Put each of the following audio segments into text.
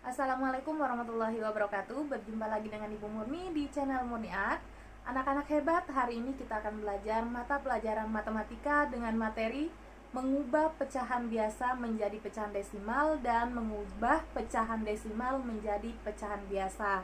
Assalamualaikum warahmatullahi wabarakatuh. Berjumpa lagi dengan Ibu Murni di channel Murni Art. Anak-anak hebat, hari ini kita akan belajar mata pelajaran matematika dengan materi mengubah pecahan biasa menjadi pecahan desimal dan mengubah pecahan desimal menjadi pecahan biasa.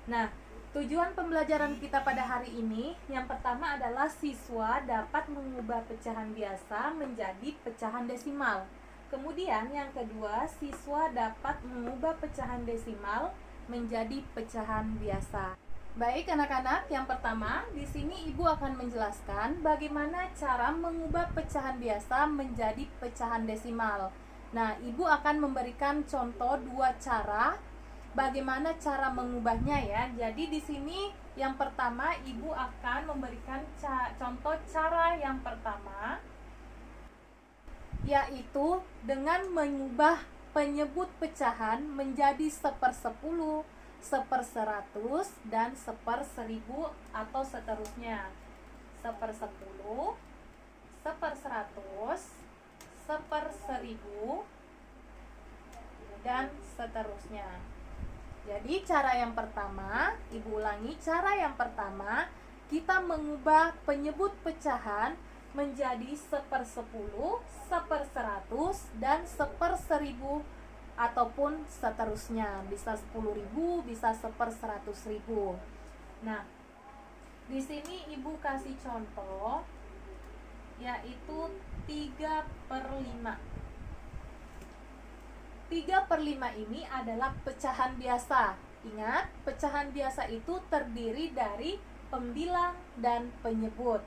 Nah, tujuan pembelajaran kita pada hari ini yang pertama adalah siswa dapat mengubah pecahan biasa menjadi pecahan desimal. Kemudian yang kedua, siswa dapat mengubah pecahan desimal menjadi pecahan biasa. Baik anak-anak, yang pertama di sini Ibu akan menjelaskan bagaimana cara mengubah pecahan biasa menjadi pecahan desimal. Nah, Ibu akan memberikan contoh dua cara bagaimana cara mengubahnya ya. Jadi di sini yang pertama Ibu akan memberikan contoh cara yang pertama, yaitu dengan mengubah penyebut pecahan menjadi 1/10, 1/100, dan 1/1000 atau seterusnya. 1/10, 1/100, 1/1000, dan seterusnya. Jadi cara yang pertama, Ibu ulangi, cara yang pertama kita mengubah penyebut pecahan menjadi 1/10, 1/100, dan 1/1000 ataupun seterusnya. Bisa 10.000, bisa 1/100.000. Nah, di sini Ibu kasih contoh yaitu 3/5. 3/5 ini adalah pecahan biasa. Ingat, pecahan biasa itu terdiri dari pembilang dan penyebut.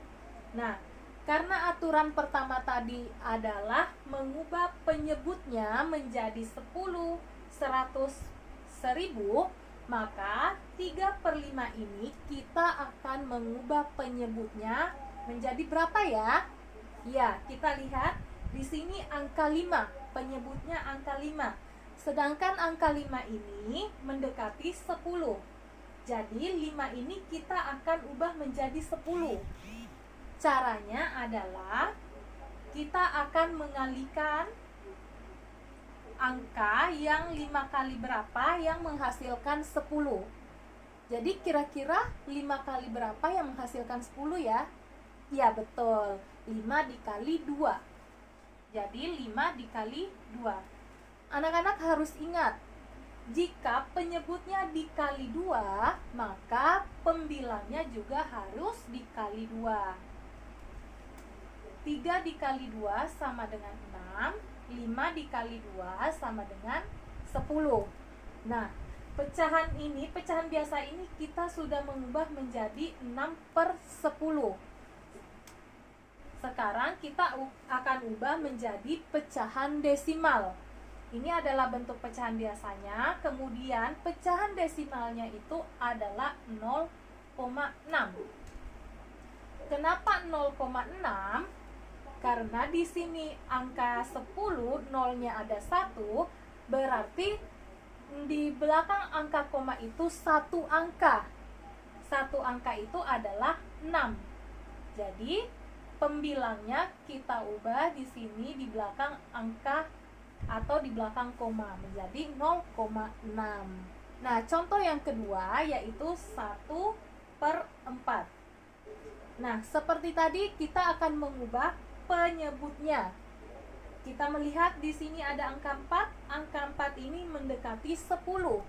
Nah, karena aturan pertama tadi adalah mengubah penyebutnya menjadi 10, 100, 1000, maka 3/5 ini kita akan mengubah penyebutnya menjadi berapa ya? Ya, kita lihat di sini angka 5, penyebutnya angka 5. Sedangkan angka 5 ini mendekati 10. Jadi 5 ini kita akan ubah menjadi 10. Caranya adalah kita akan mengalihkan angka yang 5 kali berapa yang menghasilkan 10. Jadi kira-kira 5 kali berapa yang menghasilkan 10 ya? Ya betul, 5 dikali 2. Jadi 5 dikali 2. Anak-anak harus ingat, jika penyebutnya dikali 2, maka pembilangnya juga harus dikali 2. 3 dikali 2 sama dengan 6, 5 dikali 2 sama dengan 10. Nah, pecahan biasa ini kita sudah mengubah menjadi 6/10. Sekarang kita akan ubah menjadi pecahan desimal. Ini adalah bentuk pecahan biasanya, kemudian pecahan desimalnya itu adalah 0,6. Kenapa 0,6? Karena di sini angka 10, nolnya ada 1, berarti di belakang angka koma itu satu angka. Satu angka itu adalah 6. Jadi pembilangnya kita ubah di sini di belakang angka atau di belakang koma menjadi 0,6. Nah, contoh yang kedua yaitu 1/4. Nah, seperti tadi kita akan mengubah penyebutnya. Kita melihat di sini ada angka 4. Angka 4 ini mendekati 10.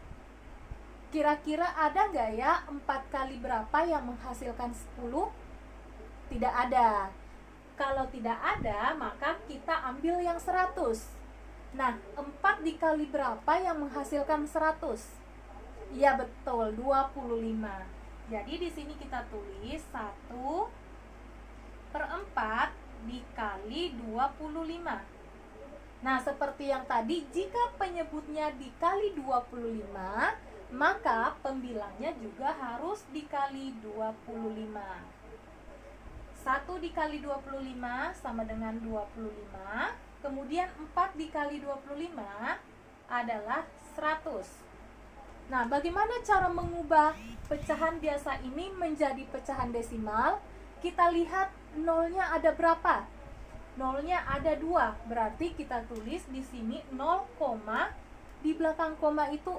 Kira-kira ada nggak ya 4 kali berapa yang menghasilkan 10? Tidak ada. Kalau tidak ada, maka kita ambil yang 100. Nah, 4 dikali berapa yang menghasilkan 100? Iya betul, 25. Jadi di sini kita tulis 1/4 dikali 25. Nah, seperti yang tadi, jika penyebutnya dikali 25, maka pembilangnya juga harus dikali 25. 1 dikali 25 sama dengan 25. Kemudian 4 dikali 25 adalah 100. Nah, bagaimana cara mengubah pecahan biasa ini menjadi pecahan desimal? Kita lihat nolnya ada berapa? Nolnya ada 2, berarti kita tulis di sini 0,2. di belakang koma itu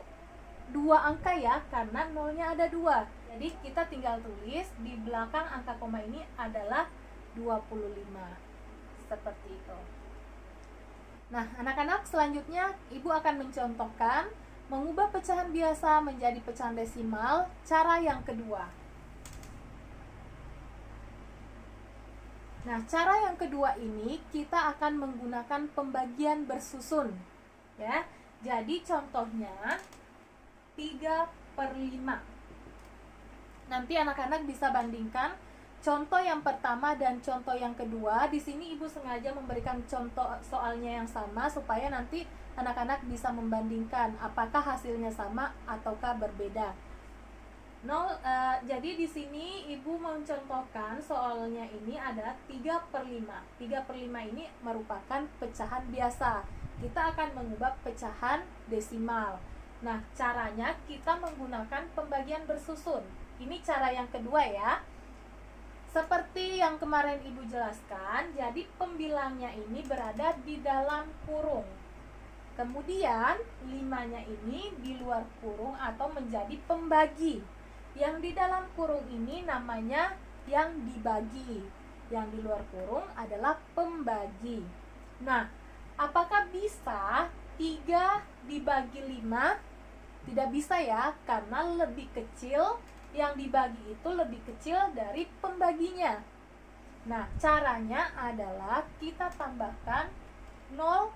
2 angka ya, karena nolnya ada 2. Jadi kita tinggal tulis di belakang angka koma ini adalah 25. Seperti itu. Nah, anak-anak, selanjutnya Ibu akan mencontohkan mengubah pecahan biasa menjadi pecahan desimal, cara yang kedua. Nah, cara yang kedua ini kita akan menggunakan pembagian bersusun, ya. Jadi contohnya 3/5. Nanti anak-anak bisa bandingkan contoh yang pertama dan contoh yang kedua. Di sini Ibu sengaja memberikan contoh soalnya yang sama supaya nanti anak-anak bisa membandingkan apakah hasilnya sama ataukah berbeda. Jadi di sini Ibu mencontohkan soalnya ini ada 3/5. 3/5 ini merupakan pecahan biasa. Kita akan mengubah pecahan desimal. Nah, caranya kita menggunakan pembagian bersusun. Ini cara yang kedua ya. Seperti yang kemarin Ibu jelaskan, jadi pembilangnya ini berada di dalam kurung. Kemudian 5-nya ini di luar kurung atau menjadi pembagi. Yang di dalam kurung ini namanya yang dibagi. Yang di luar kurung adalah pembagi. Nah, apakah bisa 3 dibagi 5? Tidak bisa ya, karena lebih kecil, yang dibagi itu lebih kecil dari pembaginya. Nah, caranya adalah kita tambahkan 0,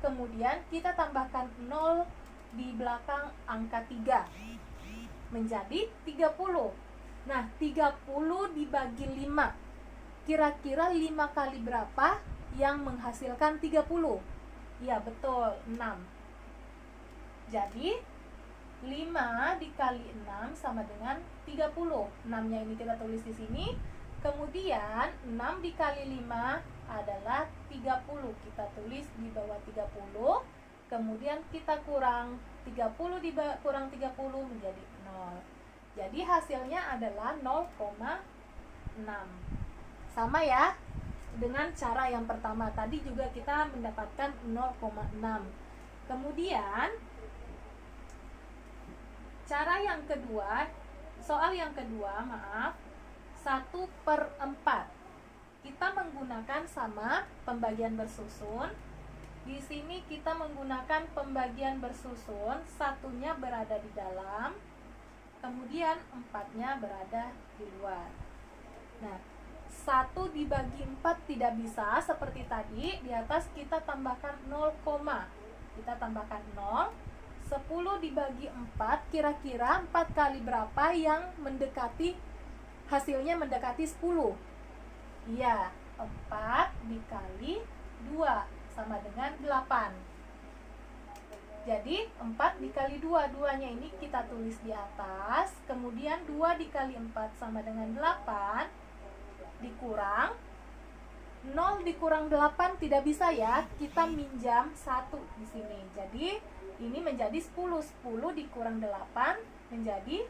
kemudian kita tambahkan 0 di belakang angka 3. Menjadi 30. Nah, 30 dibagi 5. Kira-kira 5 kali berapa yang menghasilkan 30? Ya, betul, 6. Jadi 5 dikali 6 sama dengan 30. 6-nya ini kita tulis di sini. Kemudian 6 dikali 5 adalah 30. Kita tulis di bawah 30. Kemudian kita kurang 30 kurang 30 menjadi 0. Jadi hasilnya adalah 0,6. Sama ya dengan cara yang pertama. Tadi juga kita mendapatkan 0,6. Kemudian cara yang kedua, soal yang kedua, 1/4. Kita menggunakan sama pembagian bersusun. Di sini kita menggunakan pembagian bersusun, satunya berada di dalam, kemudian 4-nya berada di luar. Nah, 1 dibagi 4 tidak bisa seperti tadi. Di atas kita tambahkan 0, kita tambahkan 0. 10 dibagi 4, kira-kira 4 kali berapa yang mendekati, hasilnya mendekati 10? Iya, 4 dikali 2 sama dengan 8. Jadi 4 dikali 2, 2-nya ini kita tulis di atas. Kemudian 2 dikali 4 sama dengan 8. Dikurang 0 dikurang 8 tidak bisa ya. Kita minjam 1 di sini. Jadi ini menjadi 10. 10 dikurang 8 menjadi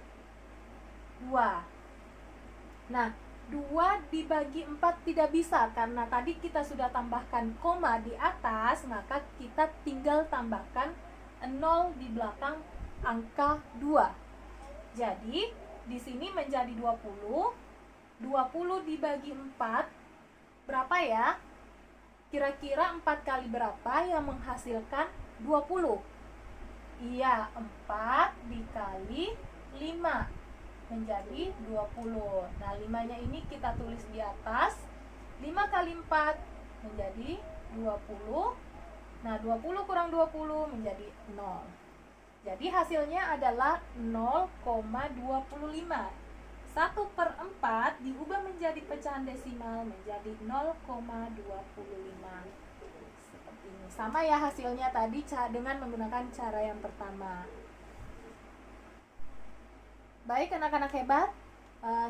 2. Nah, 2 dibagi 4 tidak bisa karena tadi kita sudah tambahkan koma di atas, maka kita tinggal tambahkan 0 di belakang angka 2. Jadi di sini menjadi 20. 20 dibagi 4 berapa ya? Kira-kira 4 kali berapa yang menghasilkan 20? Iya, 4 dikali 5 menjadi 20. Nah, 5-nya ini kita tulis di atas. 5 kali 4 menjadi 20. Nah, 20 kurang 20 menjadi 0. Jadi hasilnya adalah 0,25. 1/4 diubah menjadi pecahan desimal menjadi 0,25. Seperti ini. Sama ya hasilnya tadi dengan menggunakan cara yang pertama. Baik anak-anak hebat,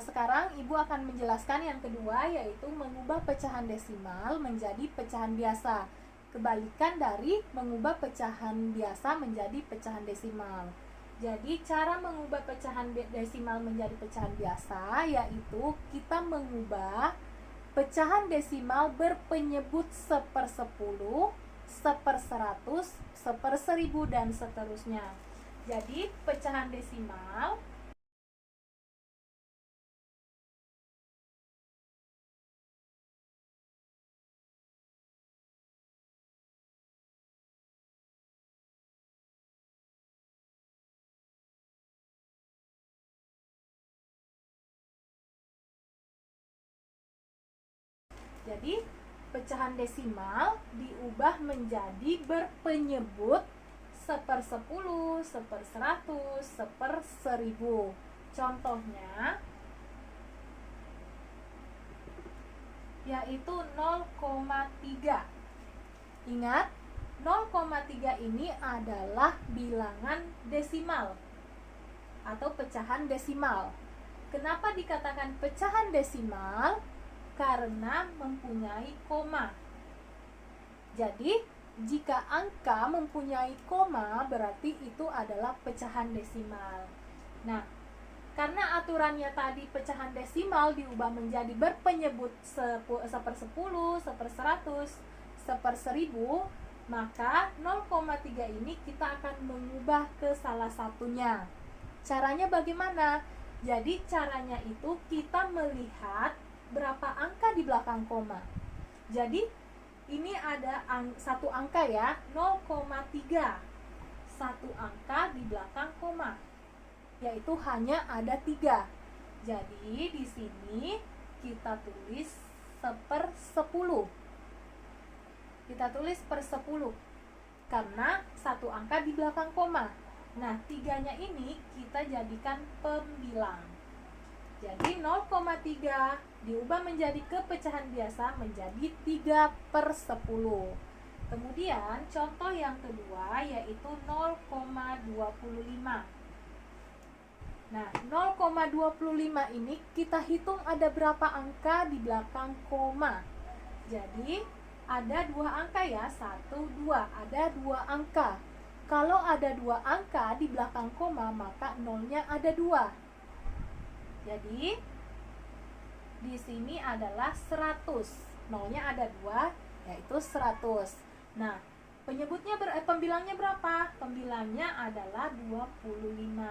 sekarang Ibu akan menjelaskan yang kedua, yaitu mengubah pecahan desimal menjadi pecahan biasa. Kebalikan dari mengubah pecahan biasa menjadi pecahan desimal. Jadi cara mengubah pecahan desimal menjadi pecahan biasa yaitu kita mengubah pecahan desimal berpenyebut 1/10 1/100, 1/1000, dan seterusnya. Jadi pecahan desimal pecahan desimal diubah menjadi berpenyebut 1/10, 1/100, 1/1000. Contohnya yaitu 0,3. Ingat, 0,3 ini adalah bilangan desimal atau pecahan desimal. Kenapa dikatakan pecahan desimal? Karena mempunyai koma. Jadi, jika angka mempunyai koma, berarti itu adalah pecahan desimal. Nah, karena aturannya tadi pecahan desimal diubah menjadi berpenyebut 1/10, 1/100, 1/1000, maka 0,3 ini kita akan mengubah ke salah satunya. Caranya bagaimana? Jadi caranya itu kita melihat berapa angka di belakang koma. Jadi ini ada satu angka ya, 0,3. Satu angka di belakang koma, yaitu hanya ada 3. Jadi di sini kita tulis 1/10. Kita tulis 1/10 karena satu angka di belakang koma. Nah, 3-nya ini kita jadikan pembilang. Jadi 0,3 diubah menjadi kepecahan biasa menjadi 3/10. Kemudian contoh yang kedua yaitu 0,25. Nah, 0,25 ini kita hitung ada berapa angka di belakang koma. Jadi ada 2 angka ya, 1, 2. Ada 2 angka. Kalau ada 2 angka di belakang koma, maka nolnya ada 2. Jadi di sini adalah 100. Nolnya ada 2, yaitu 100. Nah, pembilangnya berapa? Pembilangnya adalah 25.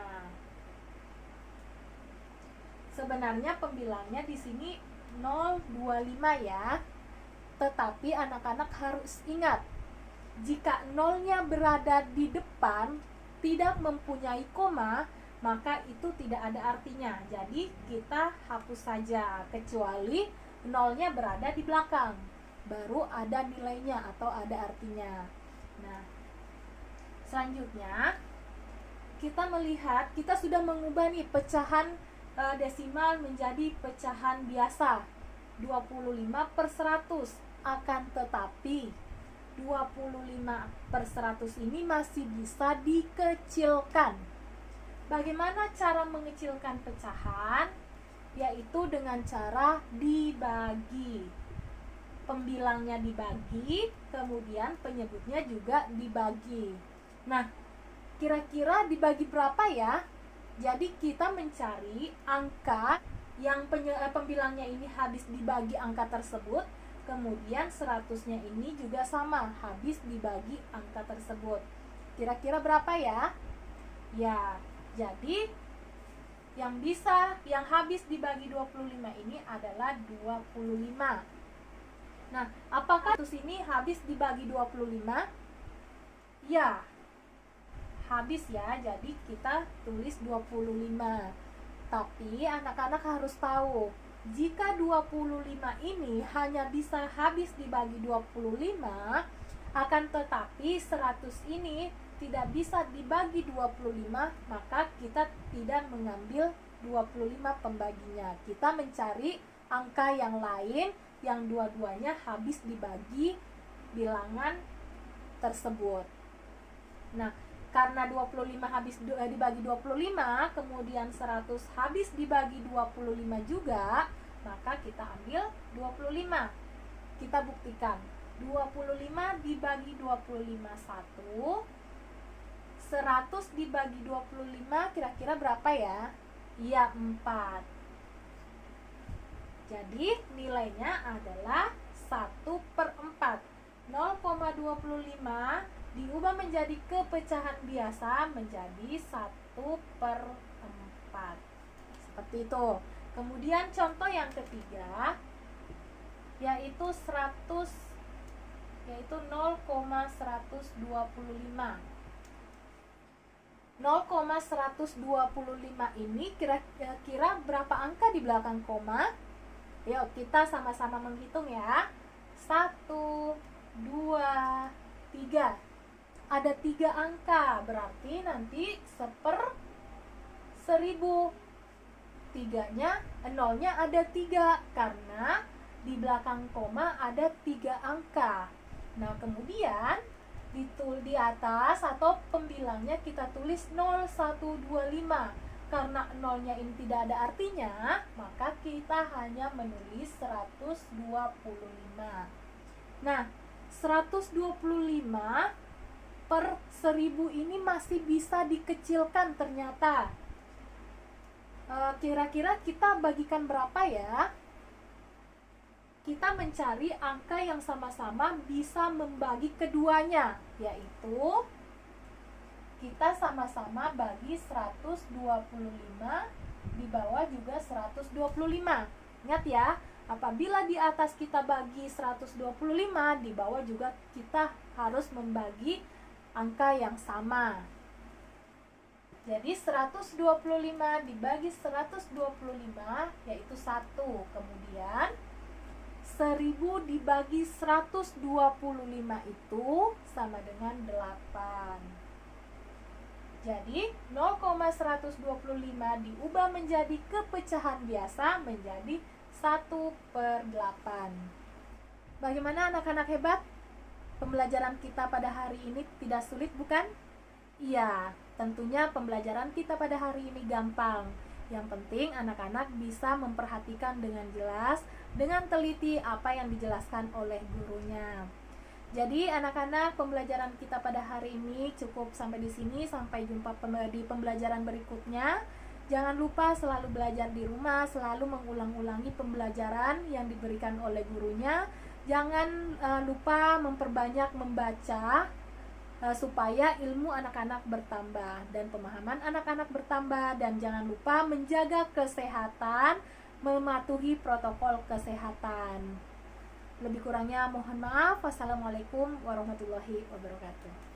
Sebenarnya pembilangnya di sini 025 ya. Tetapi anak-anak harus ingat, jika nolnya berada di depan, tidak mempunyai koma, maka itu tidak ada artinya. Jadi kita hapus saja, kecuali nolnya berada di belakang, baru ada nilainya atau ada artinya. Nah, selanjutnya kita melihat, kita sudah mengubah nih pecahan desimal menjadi pecahan biasa 25/100. Akan tetapi 25/100 ini masih bisa dikecilkan. Bagaimana cara mengecilkan pecahan? Yaitu dengan cara dibagi. Pembilangnya dibagi, kemudian penyebutnya juga dibagi. Nah, kira-kira dibagi berapa ya? Jadi kita mencari angka yang pembilangnya ini habis dibagi angka tersebut, kemudian 100-nya ini juga sama, habis dibagi angka tersebut. Kira-kira berapa ya? Ya, jadi yang habis dibagi 25 ini adalah 25. Nah, apakah 100 ini habis dibagi 25? Ya, habis ya. Jadi kita tulis 25. Tapi anak-anak harus tahu, jika 25 ini hanya bisa habis dibagi 25, akan tetapi 100 ini tidak bisa dibagi 25, maka kita tidak mengambil 25 pembaginya. Kita mencari angka yang lain yang dua-duanya habis dibagi bilangan tersebut. Nah, karena 25 habis dibagi 25, kemudian 100 habis dibagi 25 juga, maka kita ambil 25. Kita buktikan. 25 dibagi 25 1. 100 dibagi 25 kira-kira berapa ya? Iya, 4. Jadi nilainya adalah 1/4. 0,25 diubah menjadi kepecahan biasa menjadi 1/4. Seperti itu. Kemudian contoh yang ketiga yaitu 0,125. 0,125 ini kira-kira berapa angka di belakang koma? Yuk kita sama-sama menghitung ya. 1, 2, 3. Ada 3 angka, berarti nanti 1/1000. Nolnya ada 3 karena di belakang koma ada 3 angka. Nah kemudian di atas atau pembilangnya kita tulis 0125. Karena nolnya ini tidak ada artinya, maka kita hanya menulis 125. Nah 125 per 1000 ini masih bisa dikecilkan ternyata. Kira-kira kita bagikan berapa ya? Kita mencari angka yang sama-sama bisa membagi keduanya, yaitu kita sama-sama bagi 125 di bawah juga 125. Ingat ya, apabila di atas kita bagi 125, di bawah juga kita harus membagi angka yang sama. Jadi 125 dibagi 125 yaitu 1. Kemudian 1000 dibagi 125 itu sama dengan 8. Jadi 0,125 diubah menjadi kepecahan biasa menjadi 1/8. Bagaimana anak-anak hebat? Pembelajaran kita pada hari ini tidak sulit bukan? Iya, tentunya pembelajaran kita pada hari ini gampang. Yang penting anak-anak bisa memperhatikan dengan jelas, dengan teliti apa yang dijelaskan oleh gurunya. Jadi anak-anak, pembelajaran kita pada hari ini cukup sampai di sini. Sampai jumpa di pembelajaran berikutnya. Jangan lupa selalu belajar di rumah, selalu mengulang-ulangi pembelajaran yang diberikan oleh gurunya. Jangan lupa memperbanyak membaca supaya ilmu anak-anak bertambah dan pemahaman anak-anak bertambah. Dan jangan lupa menjaga kesehatan, mematuhi protokol kesehatan. Lebih kurangnya mohon maaf. Wassalamualaikum warahmatullahi wabarakatuh.